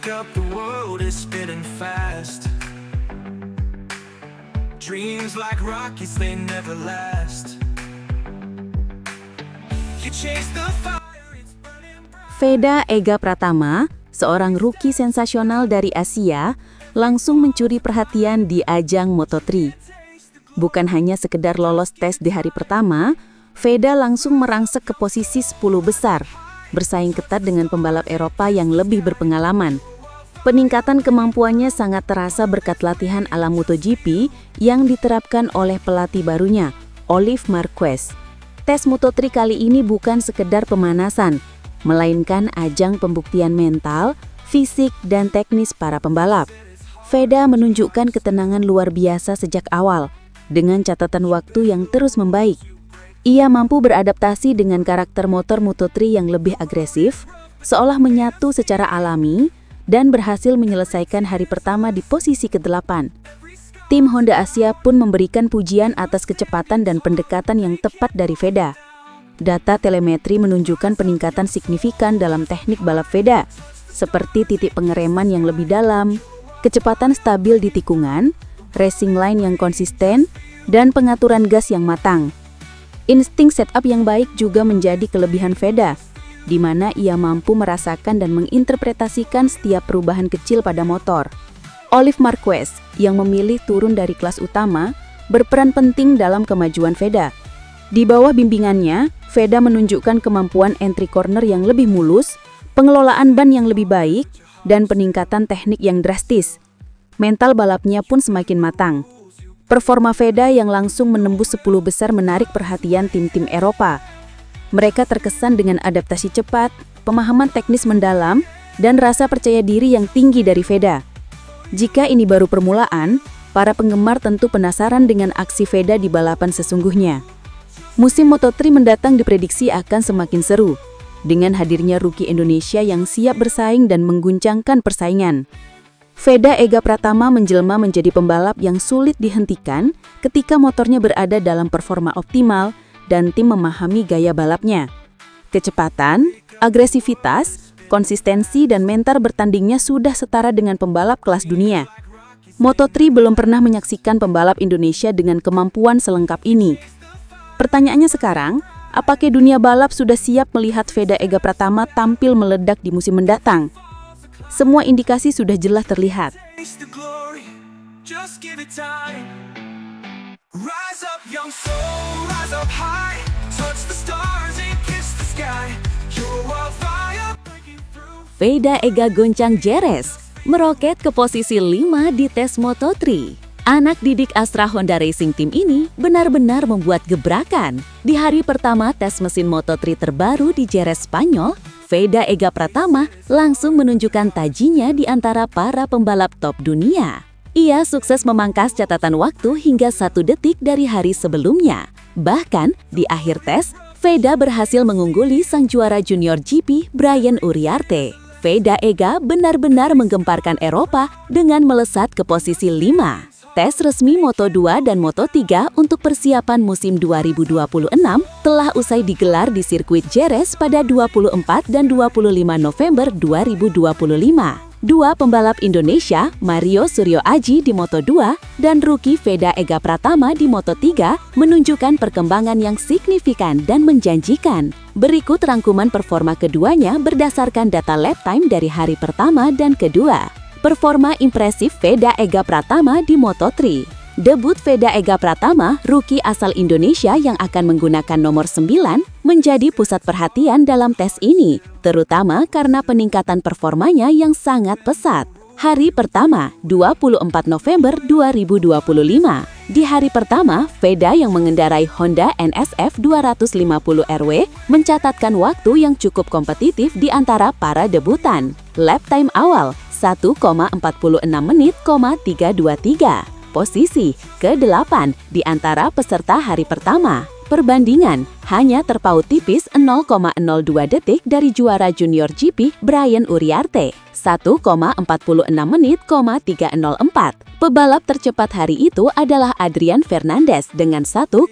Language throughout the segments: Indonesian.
wake up, the world is spinning fast. Dreams like rockets, they never last. You chase the fire, it's burning bright. Veda Ega Pratama, seorang rookie sensasional dari Asia, langsung mencuri perhatian di ajang Moto3. Bukan hanya sekedar lolos tes di hari pertama, Veda langsung merangsek ke posisi 10 besar, bersaing ketat dengan pembalap Eropa yang lebih berpengalaman. Peningkatan kemampuannya sangat terasa berkat latihan ala MotoGP yang diterapkan oleh pelatih barunya, Olive Marquez. Tes Moto3 kali ini bukan sekedar pemanasan, melainkan ajang pembuktian mental, fisik, dan teknis para pembalap. Veda menunjukkan ketenangan luar biasa sejak awal, dengan catatan waktu yang terus membaik. Ia mampu beradaptasi dengan karakter motor Moto3 yang lebih agresif, seolah menyatu secara alami, dan berhasil menyelesaikan hari pertama di posisi ke-8. Tim Honda Asia pun memberikan pujian atas kecepatan dan pendekatan yang tepat dari Veda. Data telemetri menunjukkan peningkatan signifikan dalam teknik balap Veda, seperti titik pengereman yang lebih dalam, kecepatan stabil di tikungan, racing line yang konsisten, dan pengaturan gas yang matang. Insting setup yang baik juga menjadi kelebihan Veda, di mana ia mampu merasakan dan menginterpretasikan setiap perubahan kecil pada motor. Olive Marquez, yang memilih turun dari kelas utama, berperan penting dalam kemajuan Veda. Di bawah bimbingannya, Veda menunjukkan kemampuan entry corner yang lebih mulus, pengelolaan ban yang lebih baik, dan peningkatan teknik yang drastis. Mental balapnya pun semakin matang. Performa Veda yang langsung menembus 10 besar menarik perhatian tim-tim Eropa. Mereka terkesan dengan adaptasi cepat, pemahaman teknis mendalam, dan rasa percaya diri yang tinggi dari Veda. Jika ini baru permulaan, para penggemar tentu penasaran dengan aksi Veda di balapan sesungguhnya. Musim Moto3 mendatang diprediksi akan semakin seru, dengan hadirnya rookie Indonesia yang siap bersaing dan mengguncangkan persaingan. Veda Ega Pratama menjelma menjadi pembalap yang sulit dihentikan ketika motornya berada dalam performa optimal dan tim memahami gaya balapnya. Kecepatan, agresivitas, konsistensi, dan mental bertandingnya sudah setara dengan pembalap kelas dunia. Moto3 belum pernah menyaksikan pembalap Indonesia dengan kemampuan selengkap ini. Pertanyaannya sekarang, apakah dunia balap sudah siap melihat Veda Ega Pratama tampil meledak di musim mendatang? Semua indikasi sudah jelas terlihat. Taste the glory, just give it time. Rise up, young soul, rise up high. Touch the stars and kiss the sky. You're a wildfire breaking through. Veda Ega goncang Jerez, meroket ke posisi 5 di tes Moto3. Anak didik Astra Honda Racing Team ini benar-benar membuat gebrakan. Di hari pertama tes mesin Moto3 terbaru di Jerez, Spanyol, Veda Ega Pratama langsung menunjukkan tajinya di antara para pembalap top dunia. Ia sukses memangkas catatan waktu hingga 1 detik dari hari sebelumnya. Bahkan, di akhir tes, Veda berhasil mengungguli sang juara junior GP Brian Uriarte. Veda Ega benar-benar menggemparkan Eropa dengan melesat ke posisi 5. Tes resmi Moto2 dan Moto3 untuk persiapan musim 2026 telah usai digelar di sirkuit Jerez pada 24 dan 25 November 2025. Dua pembalap Indonesia, Mario Suryo Aji di Moto2 dan rookie Veda Ega Pratama di Moto3 menunjukkan perkembangan yang signifikan dan menjanjikan. Berikut rangkuman performa keduanya berdasarkan data lap time dari hari pertama dan kedua. Performa impresif Veda Ega Pratama di Moto3. Debut Veda Ega Pratama, rookie asal Indonesia yang akan menggunakan nomor 9, menjadi pusat perhatian dalam tes ini, terutama karena peningkatan performanya yang sangat pesat. Hari pertama, 24 November 2025. Di hari pertama, Veda yang mengendarai Honda NSF 250 RW mencatatkan waktu yang cukup kompetitif di antara para debutan. Lap time awal 1,46 menit, 323. Posisi ke-8 di antara peserta hari pertama. Perbandingan hanya terpaut tipis 0,02 detik dari juara junior GP Brian Uriarte, 1,46 menit, 304. Pebalap tercepat hari itu adalah Adrian Fernandez dengan 1,44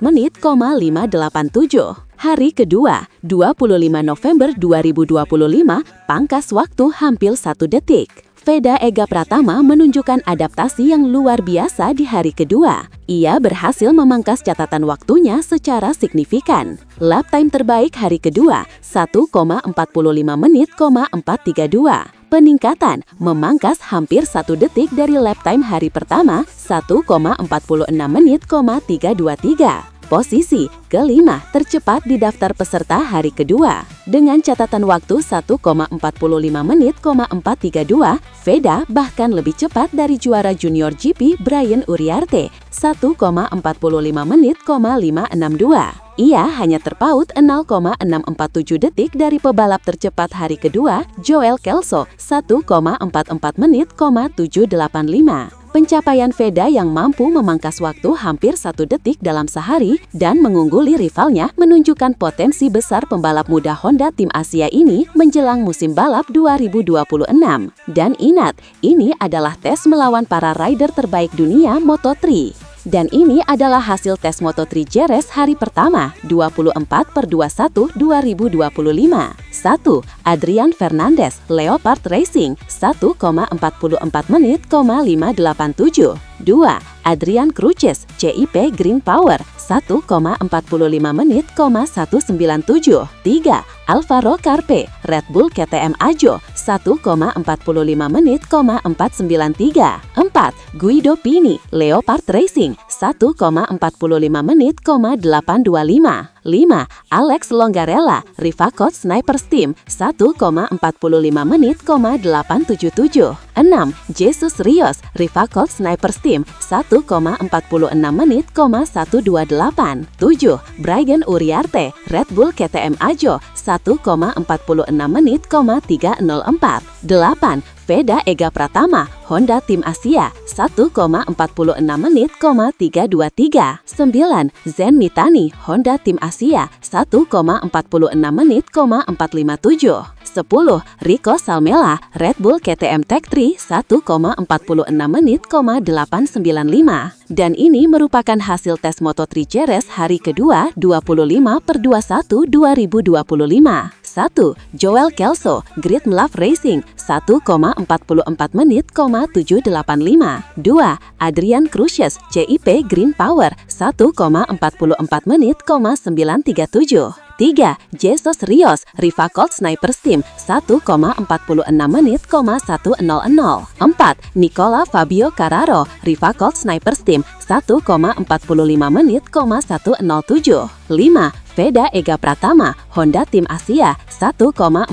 menit, 587. Hari kedua, 25 November 2025, pangkas waktu hampir 1 detik. Veda Ega Pratama menunjukkan adaptasi yang luar biasa di hari kedua. Ia berhasil memangkas catatan waktunya secara signifikan. Lap time terbaik hari kedua, 1,45 menit, 432. Peningkatan memangkas hampir 1 detik dari lap time hari pertama, 1,46 menit, 323. Posisi kelima tercepat di daftar peserta hari kedua. Dengan catatan waktu 1,45 menit, 432, Veda bahkan lebih cepat dari juara junior GP Brian Uriarte, 1,45 menit, 562. Ia hanya terpaut 0,647 detik dari pebalap tercepat hari kedua, Joel Kelso, 1,44 menit, 785. Pencapaian Veda yang mampu memangkas waktu hampir 1 detik dalam sehari dan mengungguli rivalnya menunjukkan potensi besar pembalap muda Honda Tim Asia ini menjelang musim balap 2026. Dan ingat, ini adalah tes melawan para rider terbaik dunia Moto3. Dan ini adalah hasil tes Moto3 Jerez hari pertama, 24/21/2025. 1. Adrian Fernandez, Leopard Racing, 1,44 menit, 587. 2. Adrian Cruces, CIP Green Power, 1,45 menit, 197. 3. Alvaro Carpe, Red Bull KTM Ajo, 1,45 menit, 493. 4. Guido Pini, Leopard Racing, 1,45 menit, 825. 5. Alex Longarella, Rivacot Sniper Team, 1,45 menit, 877. 6. Jesus Rios, Rivacot Sniper Team, 1,46 menit, 128. 7. Brian Uriarte, Red Bull KTM Ajo, 1,46 menit, 304. 8. Veda Ega Pratama, Honda Tim Asia, 1,46 menit, 323. 9. Zen Mitani, Honda Tim Asia, 1,46 menit, 457. 10. Rico Salmela, Red Bull KTM Tech3, 1,46 menit, 895. Dan ini merupakan hasil tes Moto3 Jerez hari kedua 25/21/2025. 1. Joel Kelso, Grid Love Racing, 1,44 menit, 785. 2. Adrian Cruces, CIP Green Power, 1,44 menit, 937. 3. Jesus Rios, Rivacot Sniper Team, 1,46 menit, 100. 4. Nicola Fabio Carraro, Rivacot Sniper Team, 1,45 menit, 107. 5. Veda Ega Pratama, Honda Tim Asia, 1,45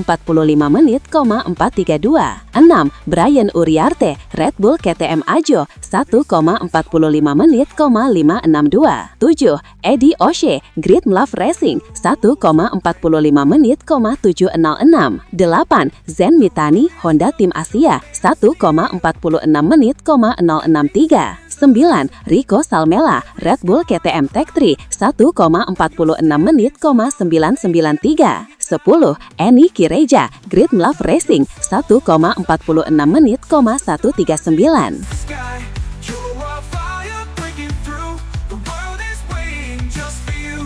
menit, 432. 6. Brian Uriarte, Red Bull KTM Ajo, 1,45 menit, 562. 7. Eddie O'Shea, Grid Love Racing, 1,45 menit, 706. 8. Zen Mitani, Honda Tim Asia, 1,46 menit, 063. 9. Rico Salmela, Red Bull KTM Tech3, 1,46 menit, 993. 10. Eni Kireja, Grid Love Racing, 1,46 menit, 139. Sky, you're a fire breaking through. The world is waiting just for you.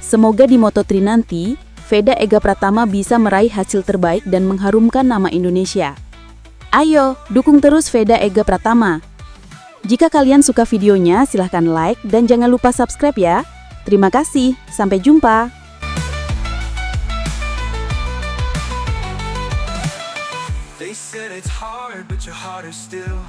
Semoga di Moto3 nanti, Veda Ega Pratama bisa meraih hasil terbaik dan mengharumkan nama Indonesia. Ayo, dukung terus Veda Ega Pratama. Jika kalian suka videonya, silahkan like dan jangan lupa subscribe ya. Terima kasih, sampai jumpa. They said it's hard, but your heart is still